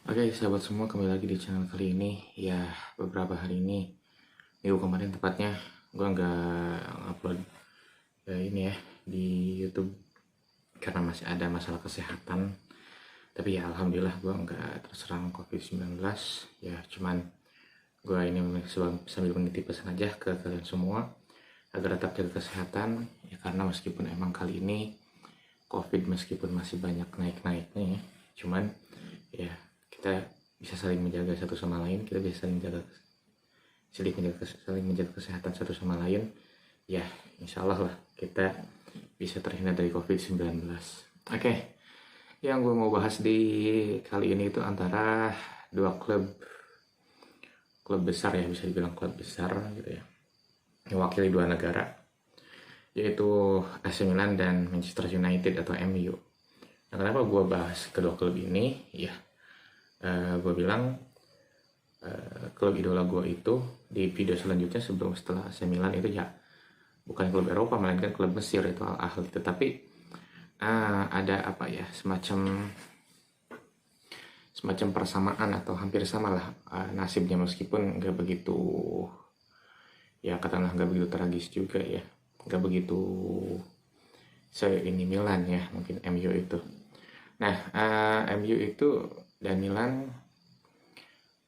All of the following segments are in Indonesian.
Oke, sahabat semua, kembali lagi di channel kali ini. Ya, beberapa hari ini, minggu kemarin tepatnya, gue nggak upload ini ya di YouTube karena masih ada masalah kesehatan. Tapi ya, alhamdulillah gue nggak terserang COVID-19. Ya, cuman gue ini sambil menitip pesan aja ke kalian semua agar tetap jaga kesehatan. Ya, karena meskipun emang kali ini COVID meskipun masih banyak naik-naiknya ya, cuman ya kita bisa saling menjaga satu sama lain, kita bisa saling menjaga kesehatan satu sama lain. Ya, insya Allah lah kita bisa terhindar dari COVID-19. Oke, yang gue mau bahas di kali ini itu antara dua klub besar ya, bisa dibilang klub besar gitu ya, mewakili dua negara, yaitu AC Milan dan Manchester United atau MU. Nah, kenapa gue bahas kedua klub ini? Ya, gue bilang klub idola gue itu di video selanjutnya setelah AC Milan itu ya bukan klub Eropa melainkan klub Mesir, itu Al Ahly. Tetapi ada apa ya, semacam persamaan atau hampir sama lah nasibnya, meskipun nggak begitu, ya katakanlah nggak begitu tragis juga ya, nggak begitu ini Milan ya, mungkin MU itu. Nah, MU itu dan Milan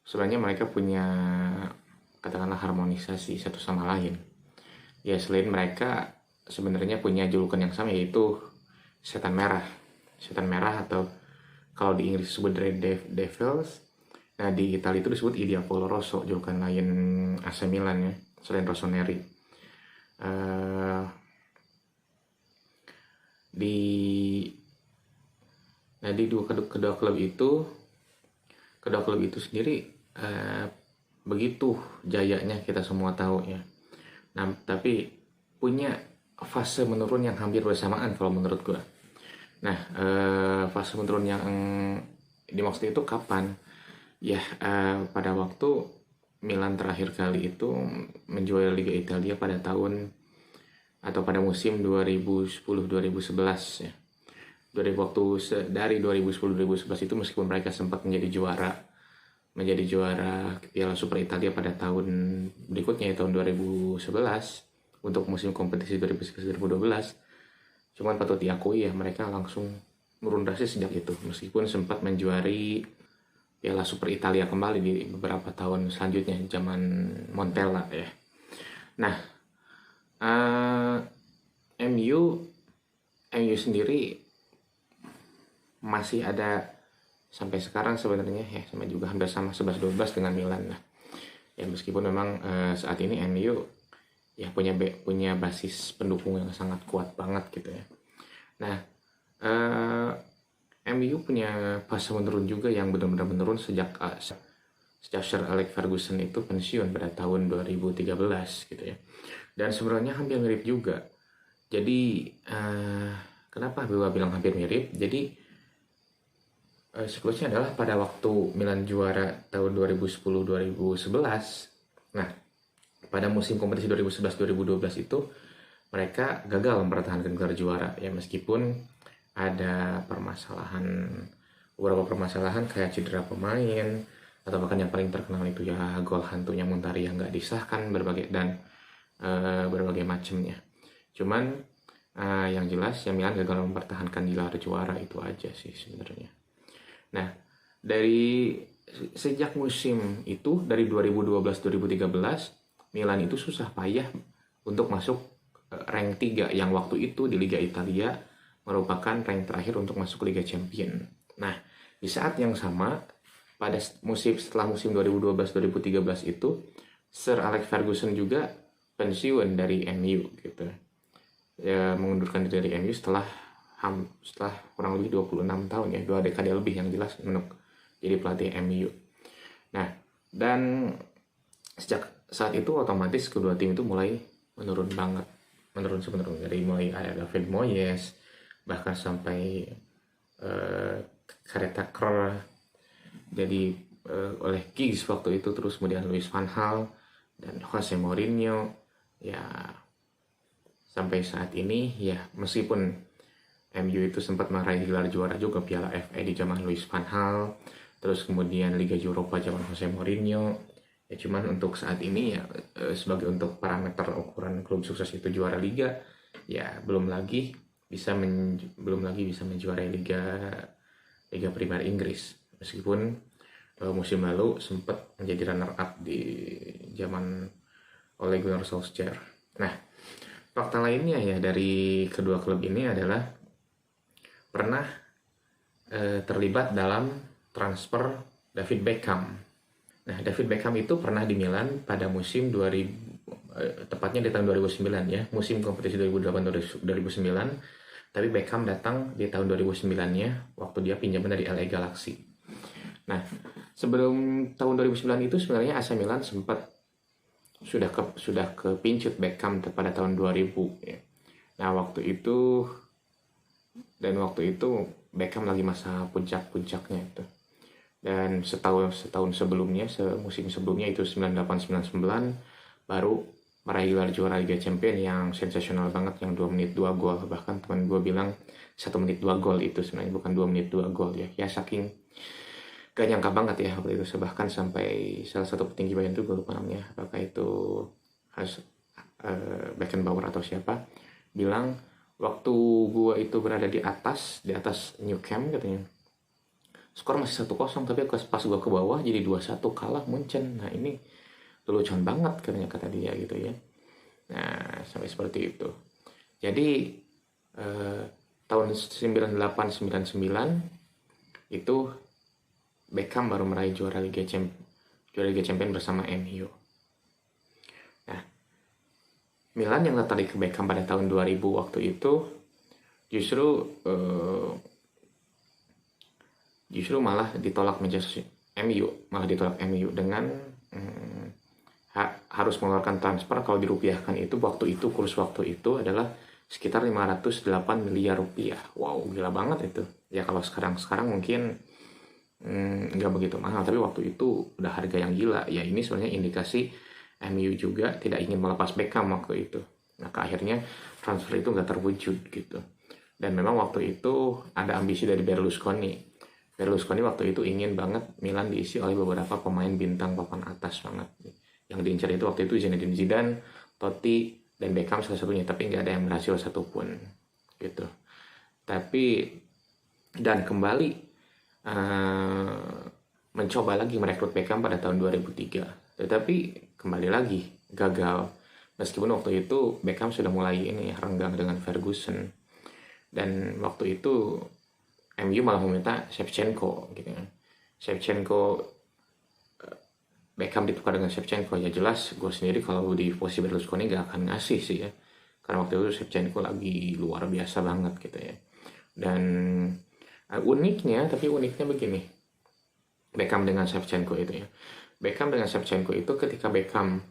sebenarnya mereka punya katakanlah harmonisasi satu sama lain. Ya, selain mereka sebenarnya punya julukan yang sama, yaitu setan merah. Setan merah atau kalau di Inggris disebut Red Devils. Nah, di Italia itu disebut I Diavolo Rosso, julukan lain AC Milan ya, selain Rossoneri. Di kedua klub itu sendiri begitu jayanya kita semua tahu ya. Nah, tapi punya fase menurun yang hampir bersamaan kalau menurut gue. Nah, fase menurun yang dimaksud itu kapan? Ya, pada waktu Milan terakhir kali itu menjuarai Liga Italia pada tahun atau pada musim 2010-2011 ya. Dari 2010-2011 itu, meskipun mereka sempat menjadi juara Piala Super Italia pada tahun berikutnya, tahun 2011 untuk musim kompetisi 2011-2012, cuman patut diakui ya, mereka langsung menurun drastis sejak itu, meskipun sempat menjuari Piala Super Italia kembali di beberapa tahun selanjutnya, zaman Montella ya. Nah, MU sendiri masih ada sampai sekarang sebenarnya ya, sama juga hampir sama 11-12 dengan Milan lah. Ya, meskipun memang saat ini MU ya punya basis pendukung yang sangat kuat banget gitu ya. Nah, MU punya fase menurun juga yang benar-benar menurun sejak Sir Alex Ferguson itu pensiun pada tahun 2013 gitu ya. Dan sebenarnya hampir mirip juga. Jadi kenapa gue bilang hampir mirip? Jadi siklusnya adalah pada waktu Milan juara tahun 2010-2011. Nah, pada musim kompetisi 2011-2012 itu mereka gagal mempertahankan gelar juara ya, meskipun ada beberapa permasalahan kayak cedera pemain, atau bahkan yang paling terkenal itu ya gol hantunya Montari yang nggak disahkan, berbagai macamnya. Cuman yang jelas ya Milan gagal mempertahankan gelar juara, itu aja sih sebenarnya. Nah, dari sejak musim itu, dari 2012-2013, Milan itu susah payah untuk masuk rank 3 yang waktu itu di Liga Italia merupakan rank terakhir untuk masuk Liga Champion. Nah, di saat yang sama pada setelah musim 2012-2013 itu, Sir Alex Ferguson juga pensiun dari MU gitu. Ya, mengundurkan diri dari MU setelah kurang lebih 26 tahun ya, 2 dekade lebih yang jelas jadi pelatih MU. Nah, dan sejak saat itu otomatis kedua tim itu mulai menurun sebenarnya, dari mulai ada David Moyes, bahkan sampai Caretaker jadi oleh Giggs waktu itu, terus kemudian Louis van Gaal dan Jose Mourinho ya, sampai saat ini ya, meskipun MU itu sempat meraih gelar juara juga Piala FA di zaman Louis van Gaal, terus kemudian Liga Eropa zaman Jose Mourinho. Ya cuman untuk saat ini ya sebagai untuk parameter ukuran klub sukses itu juara liga, ya belum lagi bisa menjuarai Liga Primer Inggris, meskipun musim lalu sempat menjadi runner up di zaman Ole Gunnar Solskjaer. Nah, fakta lainnya ya dari kedua klub ini adalah pernah terlibat dalam transfer David Beckham. Nah, David Beckham itu pernah di Milan pada musim 2000, tepatnya di tahun 2009 ya, musim kompetisi 2008-2009. Tapi Beckham datang di tahun 2009-nya waktu dia pinjaman dari LA Galaxy. Nah, sebelum tahun 2009 itu sebenarnya AC Milan sempat sudah kepincut Beckham pada tahun 2000 ya. Nah, waktu itu Beckham lagi masa puncak-puncaknya itu. Dan setahun sebelumnya, musim sebelumnya itu 98-99 baru meraih gelar juara Liga Champions yang sensasional banget, yang 2 menit 2 gol. Bahkan teman gue bilang 1 menit 2 gol itu sebenarnya bukan 2 menit 2 gol ya. Ya saking gak nyangka banget ya waktu itu. Bahkan sampai salah satu petinggi Bayern itu, gue lupa namanya, apakah itu Beckenbauer atau siapa, bilang waktu gue itu berada di atas New Camp katanya, skor masih 1-0, tapi pas gue ke bawah jadi 2-1 kalah Munchen. Nah ini lelucon banget katanya, kata dia gitu ya. Nah sampai seperti itu. Jadi tahun 98-99 itu Beckham baru meraih juara Liga Champions bersama MU. Nah, Milan yang tertarik ke Beckham pada tahun 2000 waktu itu justru malah ditolak Manchester MU dengan harus mengeluarkan transfer. Kalau dirupiahkan itu kurs waktu itu adalah sekitar 508 miliar rupiah. Wow, gila banget itu. Ya kalau sekarang mungkin nggak begitu mahal, tapi waktu itu udah harga yang gila. Ya ini sebenarnya indikasi MU juga tidak ingin melepas Beckham waktu itu. Nah akhirnya transfer itu nggak terwujud gitu. Dan memang waktu itu ada ambisi dari Berlusconi waktu itu ingin banget Milan diisi oleh beberapa pemain bintang papan atas banget. Yang diincar itu waktu itu Zinedine Zidane, Totti, dan Beckham salah satunya, tapi nggak ada yang berhasil satupun gitu. Dan kembali mencoba lagi merekrut Beckham pada tahun 2003, tetapi kembali lagi gagal. Meskipun waktu itu Beckham sudah mulai renggang dengan Ferguson, dan waktu itu MU malah meminta Shevchenko gitu. Beckham ditukar dengan Shevchenko. Ya jelas gue sendiri kalau di posisi Berlusconi gak akan ngasih sih ya, karena waktu itu Shevchenko lagi luar biasa banget gitu ya. Dan uniknya begini, Beckham dengan Shevchenko itu ketika Beckham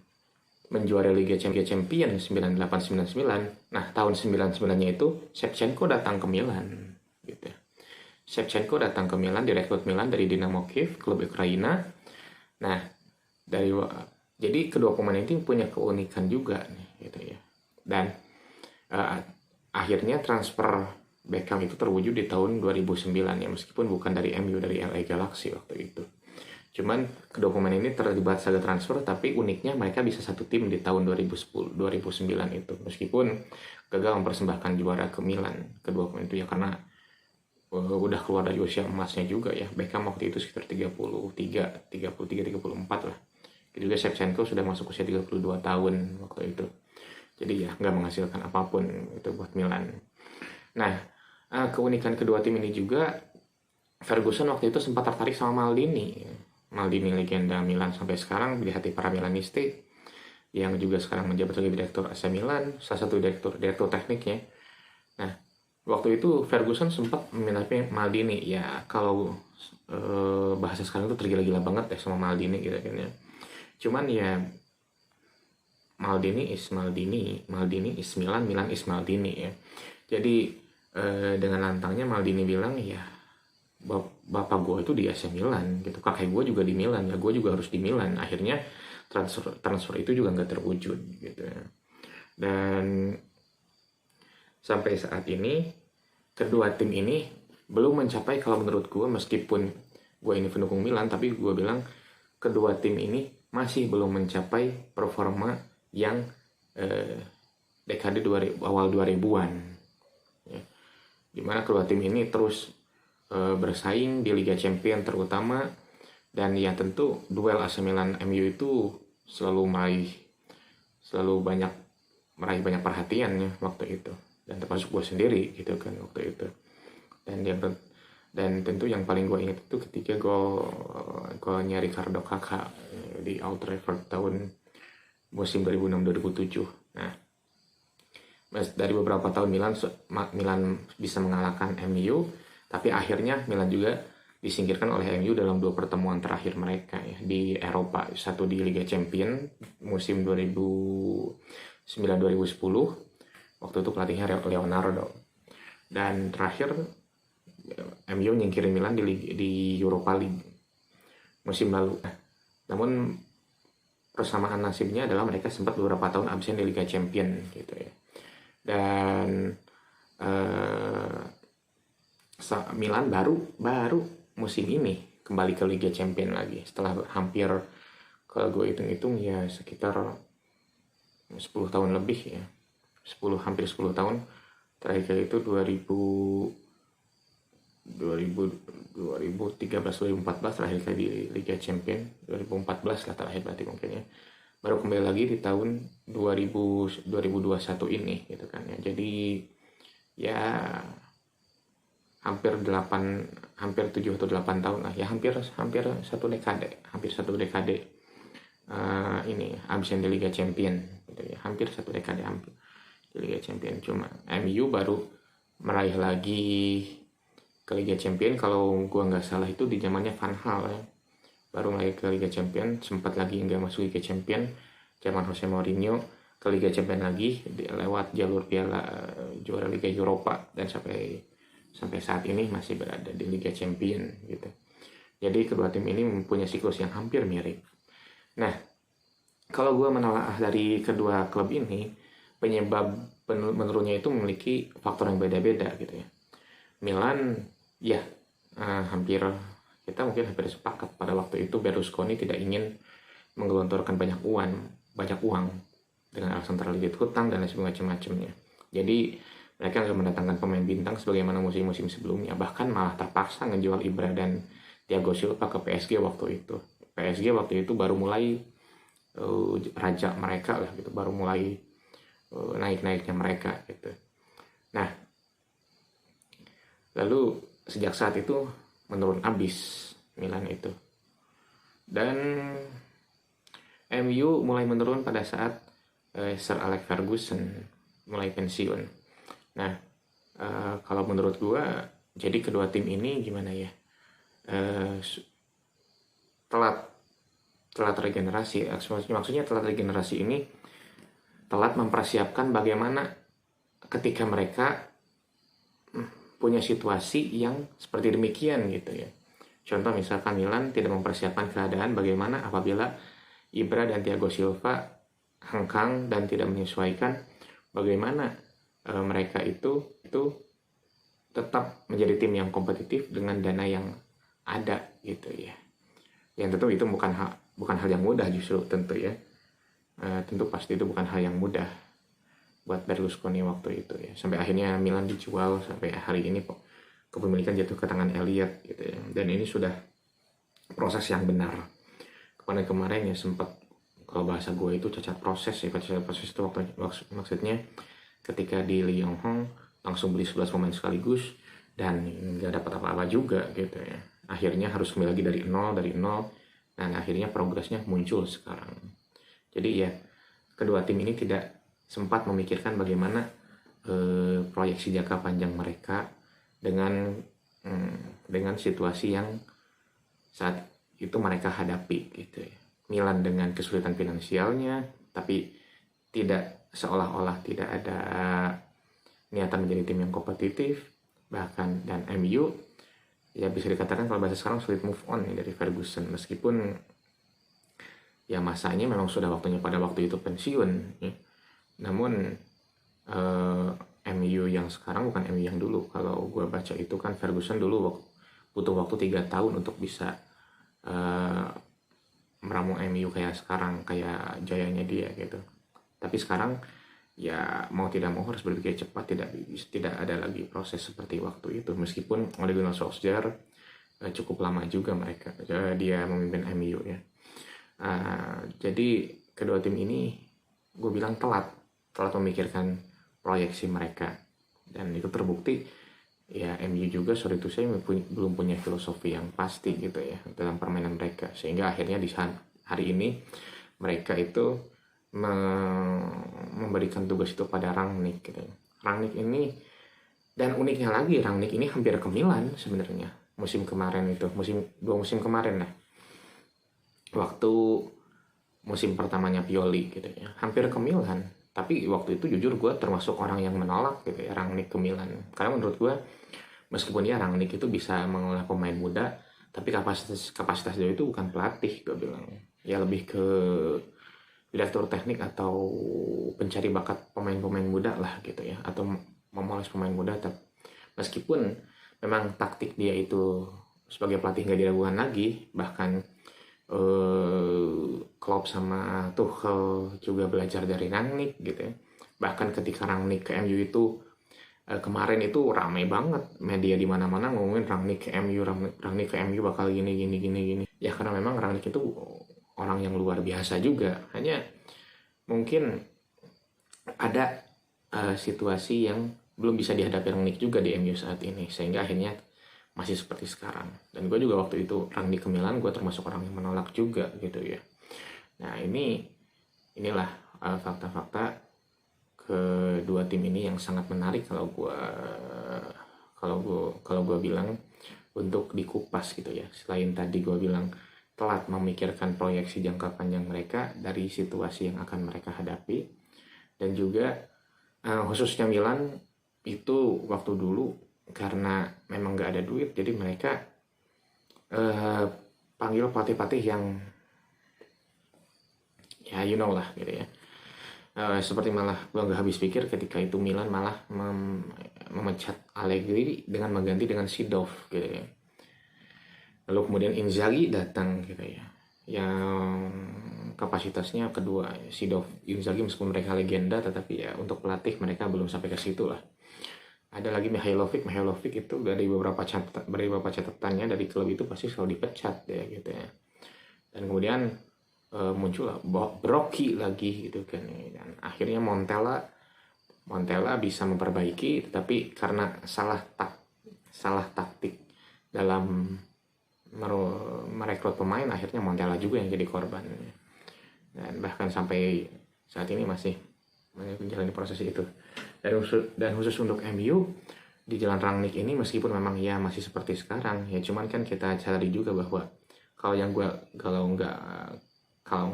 menjuarai Liga Champions 98-99, nah tahun 99-nya itu Shevchenko datang ke Milan gitu. Shevchenko datang ke Milan, direkrut Milan dari Dynamo Kiev, klub Ukraina. Nah, jadi kedua pemain ini punya keunikan juga nih gitu ya. Dan akhirnya transfer Beckham itu terwujud di tahun 2009 ya, meskipun bukan dari MU, dari LA Galaxy waktu itu. Cuman kedua pemain ini terlibat saga transfer, tapi uniknya mereka bisa satu tim di tahun 2009 itu, meskipun gagal mempersembahkan juara ke Milan kedua pemain itu ya, karena udah keluar dari usia emasnya juga ya. Beckham waktu itu sekitar 34 lah. Juga Shevchenko sudah masuk usia 32 tahun waktu itu. Jadi ya nggak menghasilkan apapun itu buat Milan. Nah, keunikan kedua tim ini juga, Ferguson waktu itu sempat tertarik sama Maldini, legenda Milan sampai sekarang di hati para Milanisti, yang juga sekarang menjabat sebagai direktur AC Milan, salah satu direktur tekniknya. Nah, waktu itu Ferguson sempat meminta Maldini, ya kalau bahasa sekarang itu tergila-gila banget ya sama Maldini gitu kan ya. Cuman ya Maldini is Milan, Milan is Maldini ya. Jadi dengan lantangnya Maldini bilang, ya bapak gue itu di AC Milan gitu, kakek gue juga di Milan, ya gue juga harus di Milan. Akhirnya transfer itu juga nggak terwujud gitu ya. Dan sampai saat ini kedua tim ini belum mencapai, kalau menurut gue, meskipun gue ini pendukung Milan, tapi gue bilang kedua tim ini masih belum mencapai performa yang dekade awal 2000-an ya. Dimana kedua tim ini terus bersaing di Liga Champions terutama, dan ya tentu duel AC Milan MU itu selalu meraih banyak perhatian ya waktu itu, dan termasuk gue sendiri gitu kan waktu itu. Dan tentu yang paling gue ingat itu ketika golnya Ricardo Kakak di Old Trafford tahun musim 2006-2007. Nah, dari beberapa tahun Milan bisa mengalahkan MU, tapi akhirnya Milan juga disingkirkan oleh MU dalam 2 pertemuan terakhir mereka ya, di Eropa. Satu di Liga Champions musim 2009-2010, waktu itu pelatihnya Leonardo, dan terakhir MU nyingkirin Milan di Europa League musim lalu. Namun persamaan nasibnya adalah mereka sempat beberapa tahun absen di Liga Champions gitu ya. Dan Milan baru musim ini kembali ke Liga Champions lagi setelah hampir, kalau gue hitung-hitung ya sekitar 10 tahun lebih ya, hampir 10 tahun. Terakhir itu 2013-2014 terakhir kali di Liga Champions, 2014 lah terakhir berarti mungkin ya, baru kembali lagi di tahun 2021 ini gitu kan ya. Jadi ya hampir 7 atau 8 tahun lah ya, hampir satu dekade ini absen di Liga Champions gitu ya, hampir satu dekade di Liga Champions. Cuma MU baru meraih lagi ke Liga Champions, kalau gua nggak salah itu di zamannya Van Gaal ya, baru meraih ke Liga Champions. Sempat lagi nggak masuk Liga Champions zaman Jose Mourinho, ke Liga Champions lagi lewat jalur piala juara Liga Eropa, dan sampai saat ini masih berada di Liga Champions gitu. Jadi kedua tim ini mempunyai siklus yang hampir mirip. Nah, kalau gue menelaah dari kedua klub ini, penyebab menurunnya itu memiliki faktor yang beda-beda gitu ya. Milan ya kita mungkin hampir sepakat pada waktu itu Berlusconi tidak ingin menggelontorkan banyak uang dengan alasan terlilit hutang dan lain macam-macamnya. Jadi mereka akan mendatangkan pemain bintang sebagaimana musim-musim sebelumnya, bahkan malah terpaksa ngejual Ibra dan Thiago Silva ke PSG waktu itu. PSG waktu itu baru mulai raja mereka lah gitu, baru mulai naik-naiknya mereka gitu. Nah, lalu sejak saat itu menurun abis Milan itu, dan MU mulai menurun pada saat Sir Alex Ferguson mulai pensiun. Nah, kalau menurut gua, jadi kedua tim ini gimana ya, telat regenerasi. Maksudnya telat regenerasi ini telat mempersiapkan bagaimana ketika mereka punya situasi yang seperti demikian gitu ya. Contoh misalkan Milan tidak mempersiapkan keadaan bagaimana apabila Ibra dan Thiago Silva hengkang dan tidak menyesuaikan, bagaimana mereka itu tetap menjadi tim yang kompetitif dengan dana yang ada gitu ya. Yang tentu itu bukan hal yang mudah justru tentu ya. Tentu pasti itu bukan hal yang mudah buat Berlusconi waktu itu ya. Sampai akhirnya Milan dijual, sampai hari ini kepemilikan jatuh ke tangan Elliott gitu ya. Dan ini sudah proses yang benar. Kemarin ya sempat, kalau bahasa gue itu cacat proses ya. Cacat proses itu maksudnya ketika di Lyon langsung beli 11 pemain sekaligus dan nggak dapat apa-apa juga gitu ya. Akhirnya harus kembali lagi dari nol, dan akhirnya progresnya muncul sekarang. Jadi ya kedua tim ini tidak sempat memikirkan bagaimana proyeksi jangka panjang mereka dengan situasi yang saat itu mereka hadapi gitu ya. Milan dengan kesulitan finansialnya, tapi tidak seolah-olah tidak ada niatan menjadi tim yang kompetitif, bahkan, dan MU ya bisa dikatakan kalau bahasa sekarang sulit move on ya dari Ferguson, meskipun ya masanya memang sudah waktunya pada waktu itu pensiun ya. Namun MU yang sekarang bukan MU yang dulu. Kalau gue baca itu kan Ferguson dulu butuh waktu 3 tahun untuk bisa meramu MU kayak sekarang, kayak jayanya dia gitu. Tapi sekarang ya mau tidak mau harus berpikir cepat, tidak ada lagi proses seperti waktu itu. Meskipun Ole Gunnar Solskjaer cukup lama juga dia memimpin MU ya. Jadi kedua tim ini gue bilang telat memikirkan proyeksi mereka, dan itu terbukti ya. MU juga sorry to say belum punya filosofi yang pasti gitu ya dalam permainan mereka, sehingga akhirnya di hari ini mereka itu memberikan tugas itu pada Rangnick gitu. Rangnick ini, dan uniknya lagi, Rangnick ini hampir ke Milan sebenarnya musim kemarin itu, dua musim kemarin lah, waktu musim pertamanya Pioli gitu ya, hampir ke Milan. Tapi waktu itu jujur gue termasuk orang yang menolak gitu ya Rangnick ke Milan, karena menurut gue meskipun ya Rangnick itu bisa mengolah pemain muda, tapi kapasitas dia itu bukan pelatih, gue bilang ya lebih ke direktur teknik atau pencari bakat pemain-pemain muda lah gitu ya, atau memoles pemain muda. Meskipun memang taktik dia itu sebagai pelatih nggak diragukan lagi, bahkan Klopp sama Tuchel juga belajar dari Rangnick gitu ya. Bahkan ketika Rangnick ke MU itu kemarin itu ramai banget media di mana-mana ngomongin Rangnick ke MU, Rangnick ke MU bakal gini. Ya karena memang Rangnick itu orang yang luar biasa juga. Hanya mungkin ada situasi yang belum bisa dihadapi Rangnick juga di MU saat ini, sehingga akhirnya masih seperti sekarang. Dan gue juga waktu itu Rangnick ke Milan, gue termasuk orang yang menolak juga gitu ya. Nah inilah fakta-fakta kedua tim ini yang sangat menarik kalau gue bilang untuk dikupas gitu ya. Selain tadi gue bilang telat memikirkan proyeksi jangka panjang mereka dari situasi yang akan mereka hadapi, dan juga khususnya Milan itu waktu dulu karena memang nggak ada duit, jadi mereka panggil pelatih-pelatih yang ya you know lah gitu ya. Seperti malah gue nggak habis pikir ketika itu Milan malah memecat Allegri dengan mengganti dengan Seedorf gitu ya. Lalu kemudian Inzaghi datang gitu ya, yang kapasitasnya kedua. Seedorf, Inzaghi meskipun mereka legenda, tetapi ya untuk pelatih mereka belum sampai ke situ lah. Ada lagi Mihailovic itu dari beberapa catatannya dari klub itu pasti selalu dipecat ya gitu ya. Dan kemudian muncul Brocchi lagi gitu kan, dan akhirnya Montella bisa memperbaiki, tetapi karena salah taktik dalam merekrut pemain, akhirnya Montella juga yang jadi korban, dan bahkan sampai saat ini masih menjalani proses itu. Dan khusus untuk MU di jalan Rangnick ini, meskipun memang ya masih seperti sekarang ya, cuman kan kita cari juga bahwa kalau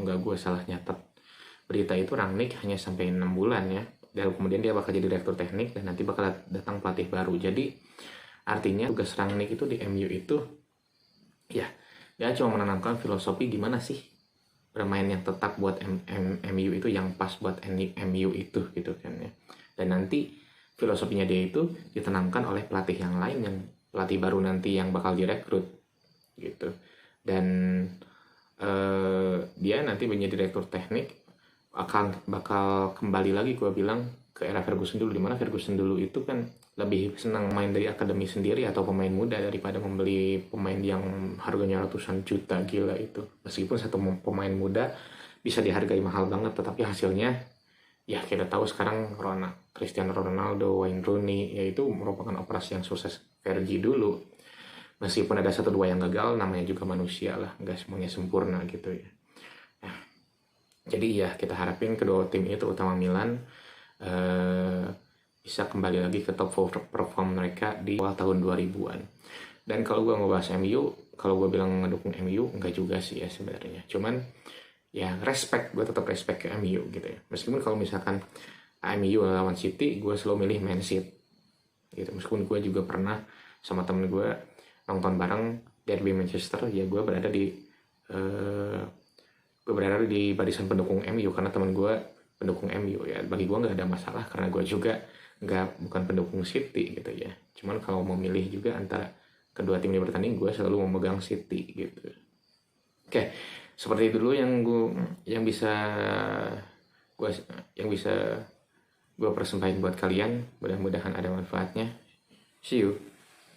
nggak gue salah nyatet berita itu, Rangnick hanya sampai 6 bulan ya, dan kemudian dia bakal jadi direktur teknik dan nanti bakal datang pelatih baru. Jadi artinya tugas Rangnick itu di MU itu ya dia cuma menanamkan filosofi gimana sih bermain yang tetap buat MU itu, yang pas buat MU itu gitu kan ya. Dan nanti filosofinya dia itu ditanamkan oleh pelatih yang lain, yang pelatih baru nanti yang bakal direkrut gitu. Dan dia nanti menjadi direktur teknik bakal kembali lagi, gue bilang, ke era Ferguson dulu, dimana Ferguson dulu itu kan lebih senang main dari akademi sendiri atau pemain muda daripada membeli pemain yang harganya ratusan juta, gila itu. Meskipun satu pemain muda bisa dihargai mahal banget, tetapi hasilnya ya kita tahu sekarang, Cristiano Ronaldo, Wayne Rooney, yaitu merupakan operasi yang sukses Fergie dulu. Meskipun ada 1-2 yang gagal, namanya juga manusia lah, nggak semuanya sempurna gitu ya. Nah, jadi ya kita harapin kedua tim ini, terutama Milan, bisa kembali lagi ke top perform mereka di awal tahun 2000-an. Dan kalau gue ngebahas MU, kalau gue bilang ngedukung MU, enggak juga sih ya sebenarnya. Cuman ya gue tetap respect ke MU gitu ya. Meskipun kalau misalkan MU lawan City, gue selalu milih Man City gitu. Meskipun gue juga pernah sama temen gue nonton bareng derby Manchester, ya gue berada di barisan pendukung MU karena temen gue pendukung MU ya. Bagi gue nggak ada masalah karena gue juga bukan pendukung City gitu ya. Cuman kalau mau milih juga antara kedua tim ini bertanding, gue selalu memegang City gitu. Oke, seperti itu dulu yang bisa gue yang bisa gue persembahkan buat kalian. Mudah-mudahan ada manfaatnya. See you.